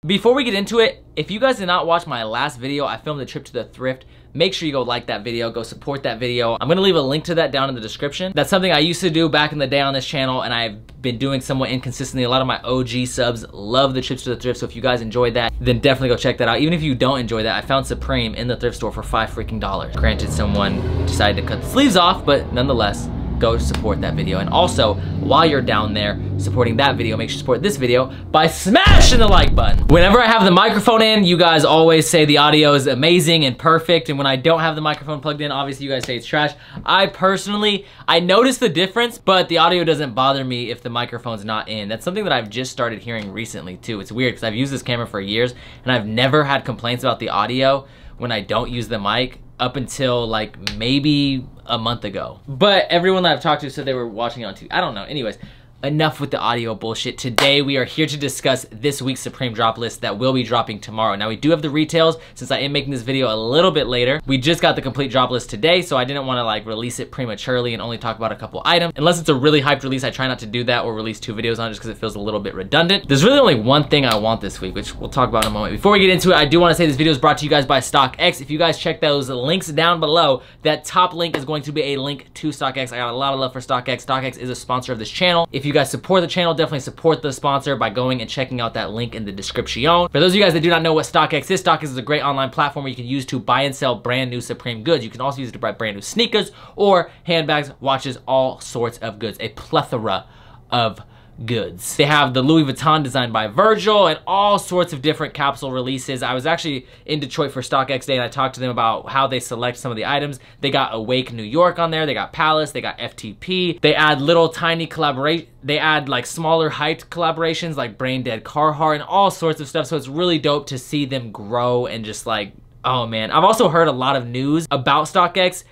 Before we get into it, if you guys did not watch my last video, I filmed a trip to the thrift. Make sure you go like that video, go support that video. I'm gonna leave a link to that down in the description. That's something I used to do back in the day on this channel, and I've been doing somewhat inconsistently. A lot of my OG subs love the trips to the thrift, so if you guys enjoyed that, then definitely go check that out. Even if you don't enjoy that, I found Supreme in the thrift store for $5 freaking. Granted, someone decided to cut the sleeves off, but nonetheless, go support that video. And also, while you're down there supporting that video, make sure to support this video by smashing the like button. Whenever I have the microphone in, you guys always say the audio is amazing and perfect, and when I don't have the microphone plugged in, obviously you guys say it's trash. I notice the difference, but the audio doesn't bother me if the microphone's not in. That's something that I've just started hearing recently too. It's weird because I've used this camera for years, and I've never had complaints about the audio when I don't use the mic up until like maybe a month ago. But everyone that I've talked to said they were watching it on TV. I don't know. Anyways, enough with the audio bullshit. Today we are here to discuss this week's Supreme drop list that will be dropping tomorrow. Now we do have the retails since I am making this video a little bit later. We just got the complete drop list today, so I didn't want to like release it prematurely and only talk about a couple items. Unless it's a really hyped release, I try not to do that or release 2 videos on it just because it feels a little bit redundant. There's really only one thing I want this week, which we'll talk about in a moment. Before we get into it, I do want to say this video is brought to you guys by StockX. If you guys check those links down below, that top link is going to be a link to StockX. I got a lot of love for StockX. StockX is a sponsor of this channel. If you guys support the channel, definitely support the sponsor by going and checking out that link in the description. For those of you guys that do not know what StockX is a great online platform where you can use to buy and sell brand new Supreme goods. You can also use it to buy brand new sneakers or handbags, watches, all sorts of goods, a plethora of goods. They have the Louis Vuitton designed by Virgil and all sorts of different capsule releases. I was actually in Detroit for StockX Day and I talked to them about how they select some of the items. They got Awake New York on there, they got Palace, they got FTP. They add little tiny collaboration. They add like smaller hyped collaborations like Brain Dead Carhartt and all sorts of stuff. So it's really dope to see them grow and just like, oh man. I've also heard a lot of news about StockX.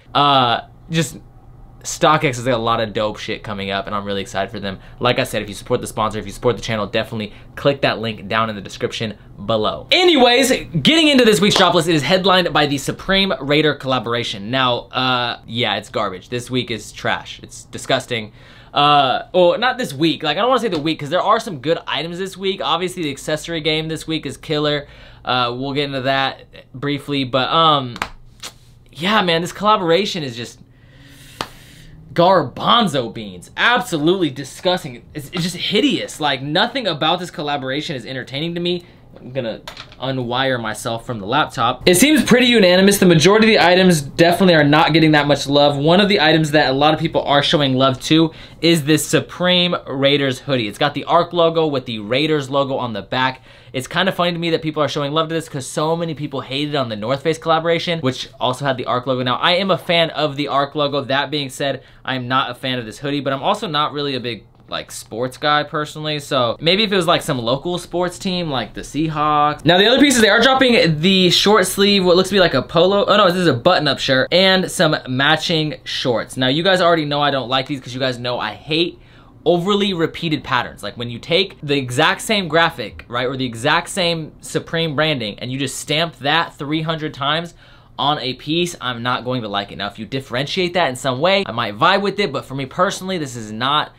StockX has got a lot of dope shit coming up and I'm really excited for them. Like I said, if you support the sponsor, if you support the channel, definitely click that link down in the description below. Anyways, getting into this week's drop list, it is headlined by the Supreme Raider collaboration. Now, yeah, it's garbage. This week is trash. It's disgusting. Well, not this week. Like, I don't want to say the week because there are some good items this week. Obviously, the accessory game this week is killer. We'll get into that briefly, but yeah, man, this collaboration is just garbanzo beans. Absolutely disgusting. It's just hideous. Like, nothing about this collaboration is entertaining to me. I'm gonna unwire myself from the laptop. It seems pretty unanimous. The majority of the items definitely are not getting that much love. One of the items that a lot of people are showing love to is this Supreme Raiders hoodie. It's got the ARC logo with the Raiders logo on the back. It's kind of funny to me that people are showing love to this because so many people hated on the North Face collaboration, which also had the ARC logo. Now, I am a fan of the ARC logo. That being said, I am not a fan of this hoodie, but I'm also not really a big like sports guy personally, so maybe if it was like some local sports team like the Seahawks. Now the other pieces, they are dropping the short sleeve, what looks to be like a polo, oh no, this is a button-up shirt, and some matching shorts. Now you guys already know I don't like these because you guys know I hate overly repeated patterns. Like when you take the exact same graphic, right, or the exact same Supreme branding and you just stamp that 300 times on a piece, I'm not going to like it. Now if you differentiate that in some way, I might vibe with it, but for me personally, this is not,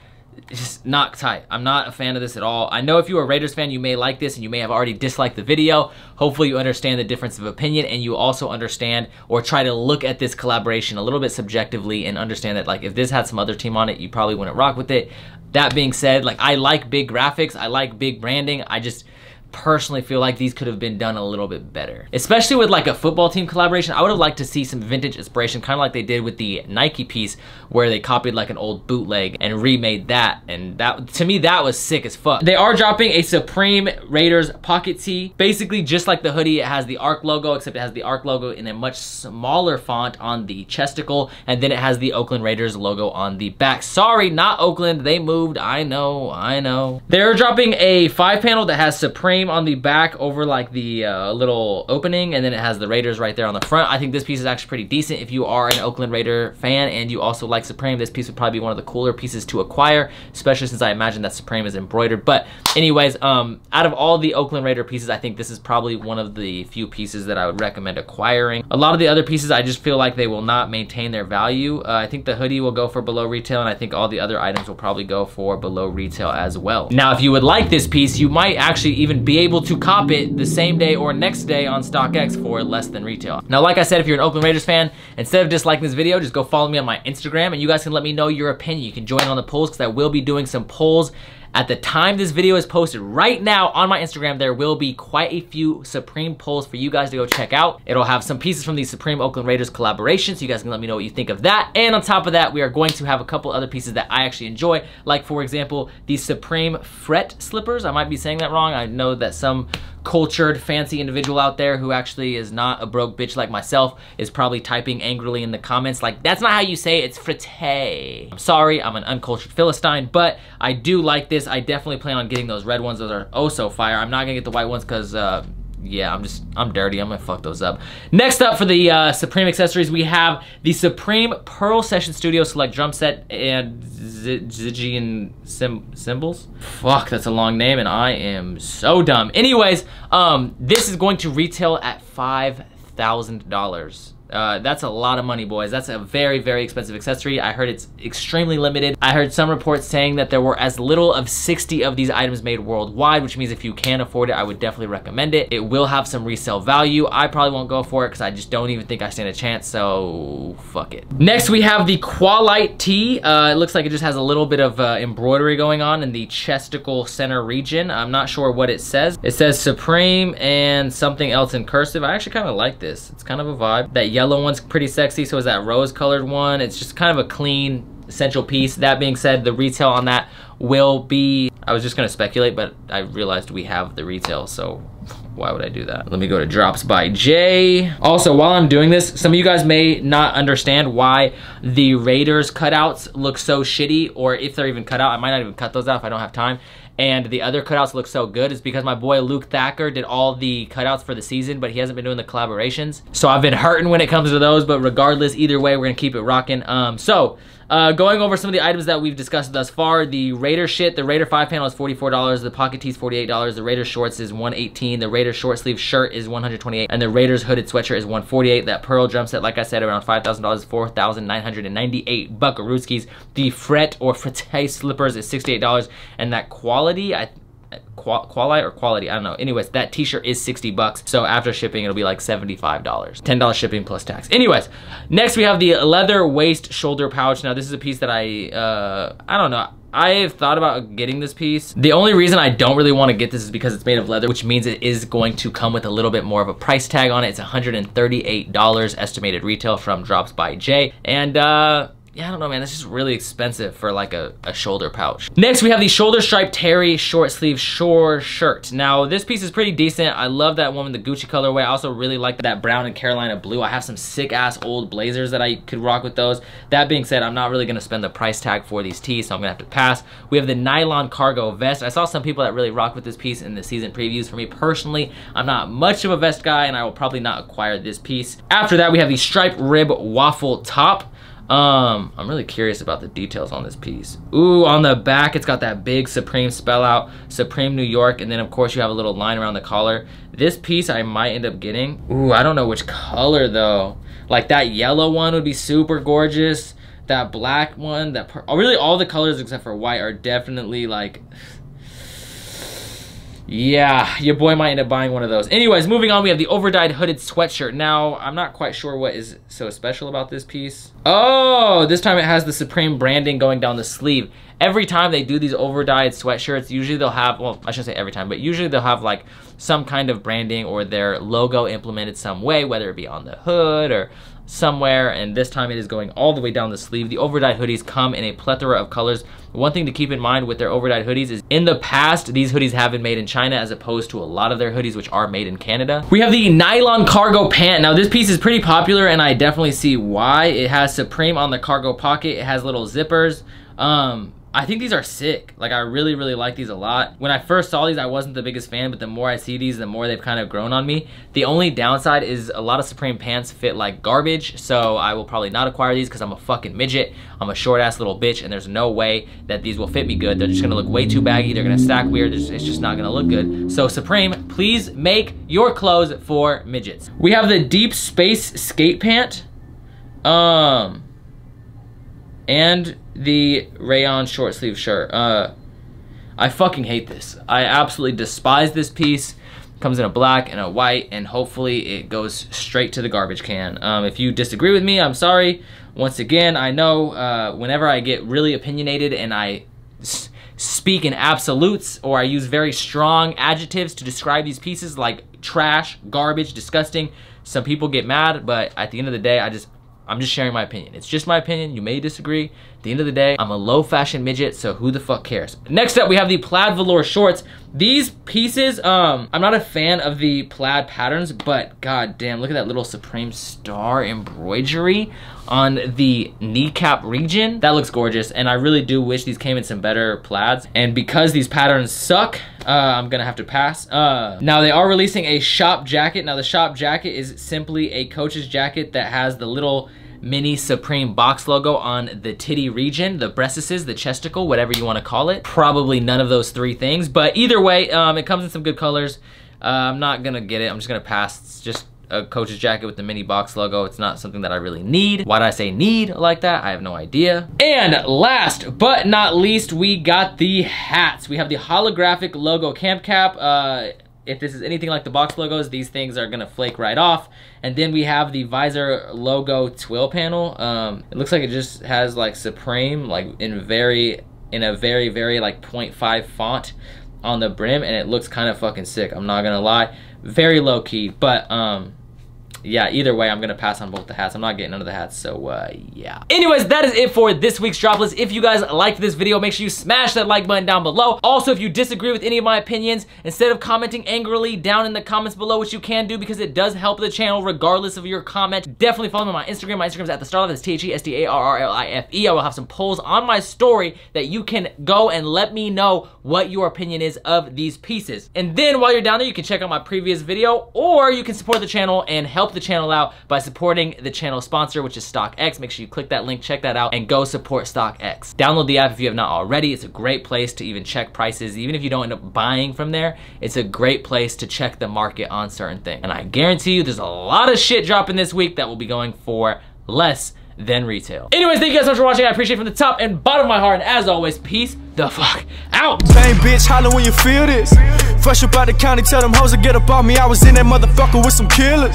it's just not tight. I'm not a fan of this at all. I know if you're a Raiders fan, you may like this and you may have already disliked the video. Hopefully you understand the difference of opinion and you also understand or try to look at this collaboration a little bit subjectively and understand that like if this had some other team on it, you probably wouldn't rock with it. That being said, like I like big graphics, I like big branding. I just personally feel like these could have been done a little bit better. Especially with like a football team collaboration, I would have liked to see some vintage inspiration, kind of like they did with the Nike piece where they copied like an old bootleg and remade that, and that, to me, that was sick as fuck. They are dropping a Supreme Raiders pocket tee. Basically, just like the hoodie, it has the ARC logo, except it has the ARC logo in a much smaller font on the chesticle, and then it has the Oakland Raiders logo on the back. Sorry, not Oakland, they moved, I know. They're dropping a 5-panel that has Supreme on the back over like the little opening, and then it has the Raiders right there on the front. I think this piece is actually pretty decent. If you are an Oakland Raider fan and you also like Supreme, this piece would probably be one of the cooler pieces to acquire, especially since I imagine that Supreme is embroidered. But anyways, out of all the Oakland Raider pieces, I think this is probably one of the few pieces that I would recommend acquiring. A lot of the other pieces, I just feel like they will not maintain their value. I think the hoodie will go for below retail, and I think all the other items will probably go for below retail as well. Now, if you would like this piece, you might actually even be be able to cop it the same day or next day on StockX for less than retail. Now, like I said, if you're an Oakland Raiders fan, instead of disliking this video, just go follow me on my Instagram and you guys can let me know your opinion. You can join on the polls because I will be doing some polls. At the time this video is posted right now on my Instagram, there will be quite a few Supreme polls for you guys to go check out. It'll have some pieces from the Supreme Oakland Raiders collaboration, so you guys can let me know what you think of that. And on top of that, we are going to have a couple other pieces that I actually enjoy, like for example, the Supreme Fret slippers. I might be saying that wrong. I know that some cultured, fancy individual out there who actually is not a broke bitch like myself is probably typing angrily in the comments like, that's not how you say it, it's frite. I'm sorry, I'm an uncultured Philistine, but I do like this. I definitely plan on getting those red ones. Those are oh so fire. I'm not gonna get the white ones because yeah, I'm dirty. I'm gonna fuck those up. Next up for the Supreme accessories, we have the Supreme Pearl Session Studio Select drum set and Zygian cymbals. Fuck, that's a long name and I am so dumb. Anyways, this is going to retail at $5,000. That's a lot of money, boys. That's a very, very expensive accessory. I heard it's extremely limited. I heard some reports saying that there were as little of 60 of these items made worldwide, which means if you can afford it, I would definitely recommend it. It will have some resale value. I probably won't go for it because I just don't even think I stand a chance, so fuck it. Next, we have the Qualite tee. It looks like it just has a little bit of embroidery going on in the chesticle center region. I'm not sure what it says. It says Supreme and something else in cursive. I actually kind of like this. It's kind of a vibe. That yellow one's pretty sexy, so is that rose colored one. It's just kind of a clean essential piece. That being said, the retail on that will be, I was just gonna speculate, but I realized we have the retail, so why would I do that? Let me go to Drops by Jay. Also, while I'm doing this, some of you guys may not understand why the Raiders cutouts look so shitty, or if they're even cut out. I might not even cut those out if I don't have time. And the other cutouts look so good is because my boy Luke Thacker did all the cutouts for the season, but he hasn't been doing the collaborations. So I've been hurting when it comes to those, but regardless, either way, we're gonna keep it rocking. Going over some of the items that we've discussed thus far, the Raider shit, the Raider 5 panel is $44, the pocket tee is $48, the Raider shorts is $118, the Raider short sleeve shirt is $128, and the Raiders hooded sweatshirt is $148. That pearl drum set, like I said, around $5,000, 4,998 buckarooskies. The fret or frite slippers is $68, and that quality, Qualite or quality, I don't know. Anyways, that t-shirt is 60 bucks. So after shipping, it'll be like $75. $10 shipping plus tax. Anyways, next we have the leather waist shoulder pouch. Now this is a piece that I don't know. I have thought about getting this piece. The only reason I don't really want to get this is because it's made of leather, which means it is going to come with a little bit more of a price tag on it. It's $138 estimated retail from Drops by Jay. And yeah, I don't know, man. That's just really expensive for like a shoulder pouch. Next, we have the shoulder stripe Terry short sleeve shore shirt. Now, this piece is pretty decent. I love that one in the Gucci colorway. I also really like that brown and Carolina blue. I have some sick ass old blazers that I could rock with those. That being said, I'm not really gonna spend the price tag for these tees, so I'm gonna have to pass. We have the nylon cargo vest. I saw some people that really rock with this piece in the season previews. For me personally, I'm not much of a vest guy, and I will probably not acquire this piece. After that, we have the stripe rib waffle top. I'm really curious about the details on this piece. Ooh, on the back, it's got that big Supreme spell out, Supreme New York, and then of course you have a little line around the collar. This piece I might end up getting. Ooh, I don't know which color though. Like that yellow one would be super gorgeous. That black one, really all the colors except for white are definitely like, yeah, your boy might end up buying one of those. Anyways, moving on, we have the overdyed hooded sweatshirt. Now, I'm not quite sure what is so special about this piece. Oh, this time it has the Supreme branding going down the sleeve. Every time they do these overdyed sweatshirts, usually they'll have, well, I shouldn't say every time, but usually they'll have like some kind of branding or their logo implemented some way, whether it be on the hood or somewhere, and this time it is going all the way down the sleeve. The overdyed hoodies come in a plethora of colors. One thing to keep in mind with their overdyed hoodies is in the past, these hoodies have been made in China as opposed to a lot of their hoodies which are made in Canada. We have the nylon cargo pant. Now this piece is pretty popular and I definitely see why. It has Supreme on the cargo pocket. It has little zippers. I think these are sick. Like, I really, really like these a lot. When I first saw these, I wasn't the biggest fan, but the more I see these, the more they've kind of grown on me. The only downside is a lot of Supreme pants fit like garbage, so I will probably not acquire these because I'm a fucking midget. I'm a short-ass little bitch, and there's no way that these will fit me good. They're just gonna look way too baggy. They're gonna stack weird. It's just not gonna look good. So Supreme, please make your clothes for midgets. We have the Deep Space Skate Pant. And the rayon short sleeve shirt. I fucking hate this. I absolutely despise this piece. Comes in a black and a white, and hopefully it goes straight to the garbage can. If you disagree with me, I'm sorry. Once again, I know whenever I get really opinionated and I speak in absolutes, or I use very strong adjectives to describe these pieces like trash, garbage, disgusting, some people get mad, but at the end of the day, I'm just sharing my opinion. It's just my opinion. You may disagree. At the end of the day, I'm a low fashion midget, so who the fuck cares? Next up, we have the plaid velour shorts. These pieces, I'm not a fan of the plaid patterns, but god damn, look at that little Supreme star embroidery on the kneecap region. That looks gorgeous, and I really do wish these came in some better plaids. And because these patterns suck, I'm gonna have to pass. Now they are releasing a shop jacket. Now the shop jacket is simply a Coach's jacket that has the little mini Supreme box logo on the titty region, the breastises, the chesticle, whatever you want to call it. Probably none of those three things, but either way, it comes in some good colors. I'm not gonna get it. I'm just gonna pass. It's just a Coach's jacket with the mini box logo. It's not something that I really need. Why did I say need like that? I have no idea. And last but not least, we got the hats. We have the holographic logo camp cap. If this is anything like the box logos, these things are gonna flake right off. And then we have the visor logo twill panel. It looks like it just has like Supreme, like in a very like 0.5 font on the brim, and it looks kind of fucking sick. I'm not gonna lie, very low key, but yeah, either way, I'm gonna pass on both the hats. I'm not getting none of the hats, so yeah. Anyways, that is it for this week's drop list. If you guys liked this video, make sure you smash that like button down below. Also, if you disagree with any of my opinions, instead of commenting angrily down in the comments below, which you can do because it does help the channel regardless of your comment, definitely follow me on my Instagram. My Instagram is at the Starlife. That's THESTARRLIFE. I will have some polls on my story that you can go and let me know what your opinion is of these pieces. And then while you're down there, you can check out my previous video, or you can support the channel and help the channel out by supporting the channel sponsor, which is StockX. Make sure you click that link, check that out, and go support StockX. Download the app if you have not already. It's a great place to even check prices. Even if you don't end up buying from there, it's a great place to check the market on certain things. And I guarantee you there's a lot of shit dropping this week that will be going for less than retail. Anyways, thank you guys so much for watching. I appreciate it from the top and bottom of my heart. And as always, peace the fuck out. Bang, bitch, holler when you feel this. Fresh up out the county, tell them hoes to get up on me. I was in that motherfucker with some killers.